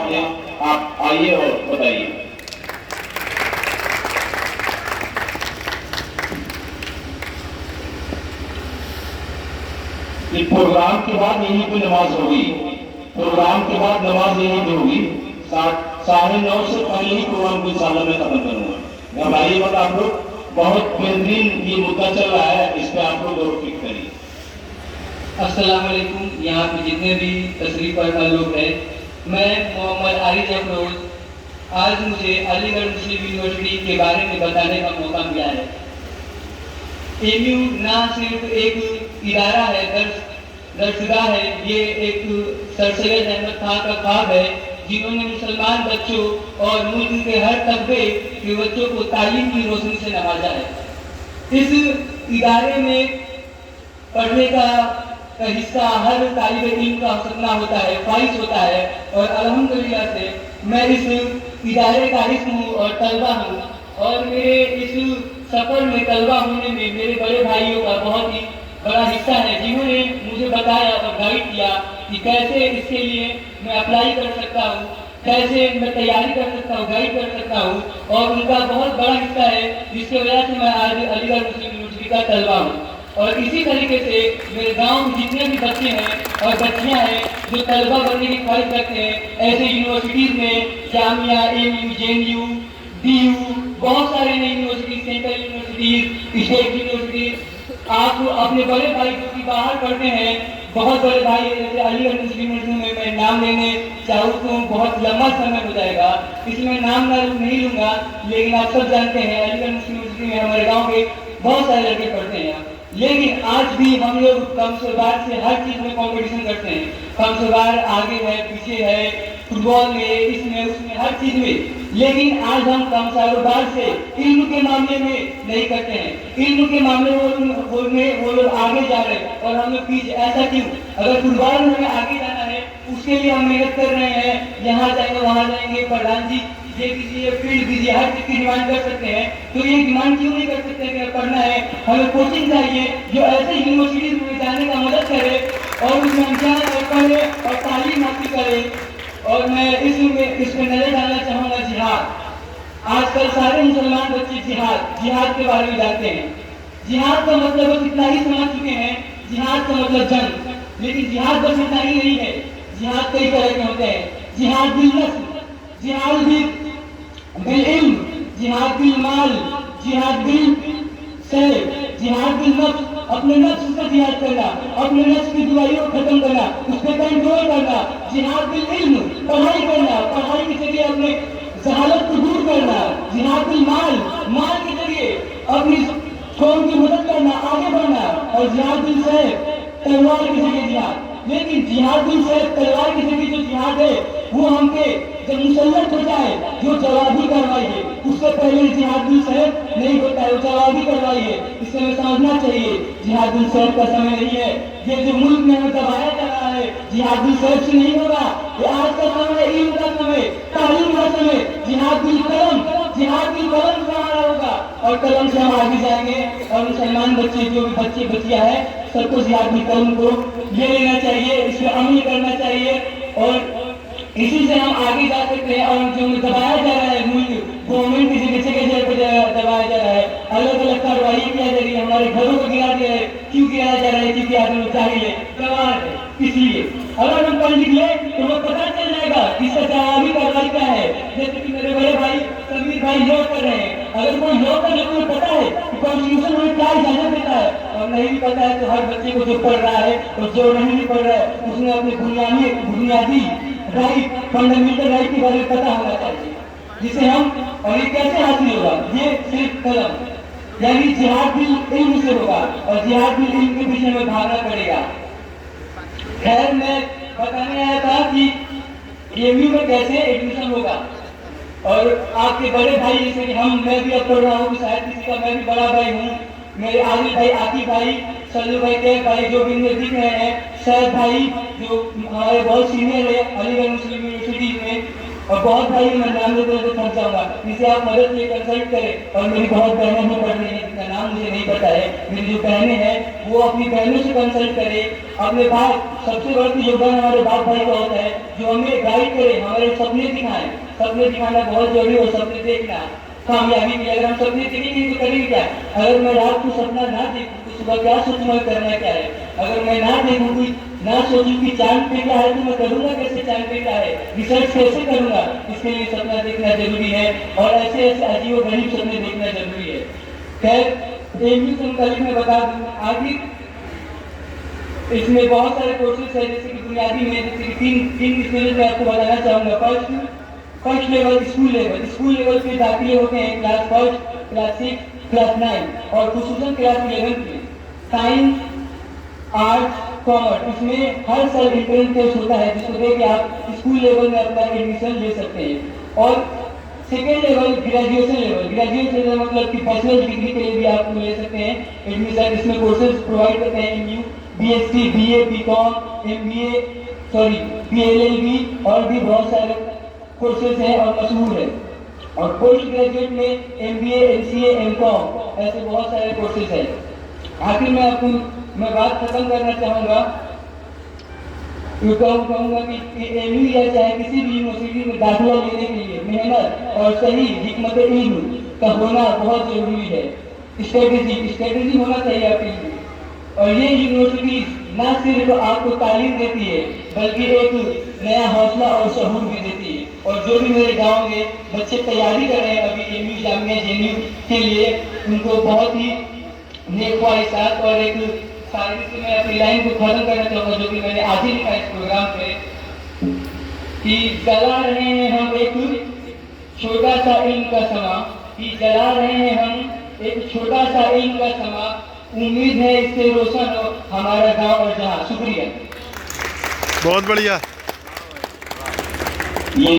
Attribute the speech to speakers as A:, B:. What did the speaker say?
A: आपने, आप आइए और बताइए। ये प्रोग्राम के बाद यहीं पे नमाज होगी, प्रोग्राम के बाद नमाज यहीं पे होगी। 9:30 से पहले ही प्रोग्राम को इंशाल्लाह मैं खत्म करूंगा। मैं भाई बता, आप लोग बहुत बेहतरीन ये मुद्दा चल रहा है, इस पे आप लोग गौर फिक्र करिए।
B: अस्सलाम वालेकुम। यहाँ पे जितने भी तशरीफ फरमा लोग हैं, मैं मोहम्मद आरिफ अफरोज, आज मुझे अलीगढ़ मुस्लिम यूनिवर्सिटी के बारे में बताने का मौका मिला है। एमयू ना सिर्फ एक इदारा है, दरसगाह है, ये एक सर सैयद अहमद खान का ख्वाब है जिन्होंने मुसलमान बच्चों और मुल्क के हर तबके के बच्चों को तालीम की रोशनी से नवाजा है। इस इदारे में पढ़ने का हिस्सा हर तालिब इल्म का सपना होता है, ख्वाहिश होता है, और अल्हम्दुलिल्लाह से मैं इस इदारे का हिस्सा हूँ और तलबा हूँ। और मेरे इस सफर में तलबा होने में मेरे बड़े भाइयों का बहुत ही बड़ा हिस्सा है, जिन्होंने मुझे बताया और गाइड किया कि कैसे इसके लिए मैं अप्लाई कर सकता हूँ, कैसे मैं तैयारी कर सकता हूँ, गाइड कर सकता हूँ। और उनका बहुत बड़ा हिस्सा है, जिसकी वजह से मैं आज अलीगढ़ मुस्लिम यूनिवर्सिटी का तलबा हूँ। और इसी तरीके से मेरे गांव में जितने भी बच्चे हैं और बच्चियां हैं जो तलबा बनने की ख्वाहिश रखते हैं, ऐसे यूनिवर्सिटीज में जामिया, एमयू, जेएनयू, डीयू, बहुत सारे नई university, central universities, state universities, आप अपने बड़े भाई जो कि बाहर पढ़ते हैं, बहुत बड़े भाई जैसे अलीगढ़ मुस्लिम यूनिवर्सिटी में मैं नाम लेने चाहूँ तो बहुत लंबा समय हो जाएगा, इसलिए नाम नहीं लूंगा। लेकिन आप सब जानते हैं अलीगढ़ मुस्लिम यूनिवर्सिटी में हमारे गाँव के बहुत सारे लड़के पढ़ते हैं। लेकिन आज भी हम लोग कम से बार से हर चीज में कंपटीशन करते हैं, कम से बार आगे है, पीछे है, फुटबॉल में, इसमें उसमें, हर चीज में। लेकिन आज हम कम सारोबार से इल्म के मामले में नहीं करते हैं। इल्म के मामले में वो लोग आगे जा रहे हैं और हम लोग पीछे। ऐसा क्यों? अगर फुटबॉल में हमें आगे जाना है, उसके लिए हम मेहनत कर रहे हैं, यहाँ जाएंगे, वहाँ जाएंगे, प्रधान जी ये कीजिए, फील्ड दीजिए, हर चीज की डिमांड कर सकते हैं। तो ये डिमांड क्यों नहीं कर सकते कि पढ़ना है, हमें कोचिंग चाहिए जो ऐसे यूनिवर्सिटी में जाने का मदद करे और उसमें हम जाए और पढ़े और तालीम हासिल करें। और मैं इसमें नजर डालना चाहूँगा जिहाद। आजकल सारे मुसलमान बच्चे जिहाद के बारे में जानते हैं। जिहाद का मतलब बस इतना ही समझ चुके हैं, जिहाद का मतलब जंग। लेकिन जिहाद बस इतना ही नहीं है, जिहाद कई तरह के होते हैं। जिहाद बिल नफ्स, जिहाद बिल इल्म, जिहाद बिल माल, जिहाद बिल सैफ, जिहाद बिल नफ्स, अपने नफ्स का जिहाद करना, अपने नफ्स की बुराइयों को खत्म करना, उस पर कंट्रोल करना। जिहाद बिल इल्म, पढ़ाई करना, पढ़ाई के जरिए अपने जहालत को दूर करना। जिहाद बिल माल, माल के जरिए अपनी कौम की मदद करना, आगे बढ़ना। और जिहाद बिल सैफ, तलवार के जरिए जिहाद। लेकिन जिहाद बिल सैफ, तलवार के जरिए जो जिहाद है वो हम पे जब मुसल्लत हो जाए, जो जवाबी कार्रवाई है, उससे पहले जिहाद बिल सैफ नहीं होता है, वो जवाबी कार्रवाई है। इससे हमें समझना चाहिए जिहाद बिल सैफ का समय नहीं है। ये जो मुल्क में हमें दबाया जा रहा है, जिहाद बिल सैफ से नहीं होगा। ये आज का समय, इल्म का समय, तालीम का समय, जिहाद बिल कलम, जिहाद बिल कलम से हमारा होगा और कलम से हम आगे जाएंगे। और मुसलमान बच्चे, जो भी बच्चे बच्चियां हैं, सबको जिहाद बिल कलम को ले लेना चाहिए, इस पर अमल करना चाहिए और इसी से हम आगे जा सकते हैं। और जो दबाया जा रहा है मुल्क, गवर्नमेंट की जगह पे दबाया जा रहा है, अलग अलग कार्रवाई किया जा रही है, हमारे घरों को गिरा दिया है। क्यों गिराया जा रहा है? क्योंकि आदमी चाहिए है, गवाह है। इसलिए अगर हम पढ़ लिख ले तो हमें पता चल जाएगा इसका जवाबी कार्रवाई क्या है। जैसे कि मेरे बड़े भाई समीर भाई लॉ कर रहे हैं, अगर कोई लॉ का जब पता है कि कॉन्स्टिट्यूशन हमें क्या इजाजत देता है और नहीं भी पता है, तो हर बच्चे को जो पढ़ रहा है और जो नहीं पढ़ रहा है, उसने अपने बुनियादी राइट, फंडामेंटल राइट के बारे में पता होना चाहिए, जिसे हम, और ये कैसे हासिल होगा? ये सिर्फ कलम, यानी जिहाद बिल इल्म से होगा और जिहाद बिल इल्म के पीछे में भागना पड़ेगा। खैर, मैं बताने आया था कि एमयू में कैसे एडमिशन होगा। और आपके बड़े भाई जैसे कि मैं भी अब पढ़ रहा हूँ, शायद किसी का मैं भी बड़ा भाई हूँ, मेरे आदिल भाई, आकिब भाई, सल्लू भाई, कैफ भाई जो भी इनमें दिख रहे हैं, सैद भाई जो हमारे बहुत सीनियर है अलीगढ़ मुस्लिम यूनिवर्सिटी में, और बहुत भाई मैं नाम लेते हुए थक जाऊंगा, जिसे आप मदद से कंसल्ट करें। और मेरी बहुत बहनें भी पढ़ रही है जिनका नाम नाम मुझे नहीं पता है, मेरी जो बहनें हैं वो अपनी बहनों से कंसल्ट करे, अपने बाप, सबसे बड़ा योगदान हमारे बाप भाई का होता है जो हमें गाइड करे, हमारे सपने दिखाएं। सपने दिखाना बहुत जरूरी है और सपने देखना कामयाबी के लिए। अगर हम सपने देखेंगे तो करेंगे क्या? अगर मैं रात को सपना ना देखूं तो सुबह क्या सोचूंगा करना क्या है? अगर मैं ना देखूं कोई ना सोचूं कि चांद पे क्या है तो मैं करूंगा कैसे? चांद पे क्या है रिसर्च कैसे करूंगा? इसके लिए सपना देखना जरूरी है और ऐसे ऐसे अजीब गरीब सपने देखना जरूरी है। खैर एमयू से मुताबिक मैं बता दूं आगे इसमें बहुत सारे कोर्सेज है, जैसे कि बुनियादी में जैसे कि तीन स्टेजेस में आपको बताना चाहूंगा। फर्स्ट लेवल स्कूल लेवल पे दाखिले होते हैं क्लास फर्स्ट, क्लास 6, क्लास 9 और खुसूसन क्लास 11 में साइंस, आर्ट्स, कॉमर्स। इसमें हर साल एंट्रेंस टेस्ट होता है जिसको दे के आप स्कूल लेवल में अपना एडमिशन ले सकते हैं। और सेकेंड लेवल ग्रेजुएशन लेवल मतलब कि बैचलर डिग्री के लिए भी आप ले सकते हैं एडमिशन। इसमें कोर्सेज प्रोवाइड करते हैं MU, BSc, BA, BCom, MBA, BLLB और भी बहुत सारे कोर्सेज हैं और मशहूर है। और पोस्ट ग्रेजुएट में एमबीए, एमसीए, एमकॉम ऐसे बहुत सारे कोर्सेज हैं। आखिर मैं बात खत्म करना चाहूँगा, कहूँगा कि एमयू या चाहे किसी भी यूनिवर्सिटी में दाखिला लेने के लिए मेहनत और सही हिकमत इल्म का होना बहुत जरूरी है। स्ट्रेटेजी होना चाहिए आपके लिए। और ये यूनिवर्सिटी न सिर्फ आपको तालीम देती है बल्कि एक नया हौसला और शहूर भी देती है। और जो भी मेरे गांव में बच्चे तैयारी कर रहे हैं अभी एमयू जामिया जेएनयू के लिए, उनको बहुत ही नेक ख्वाहिशात और एक शायरी से मैं अपनी लाइन को खत्म करना चाहूँगा जो कि मैंने आज ही लिखा इस प्रोग्राम पे कि जला रहे हैं हम एक छोटा सा इल्म का समा, कि जला रहे हैं हम एक छोटा सा इल्म का समा, उम्मीद है इससे रोशन हो हमारा गांव और जहां। शुक्रिया।
C: बहुत बढ़िया।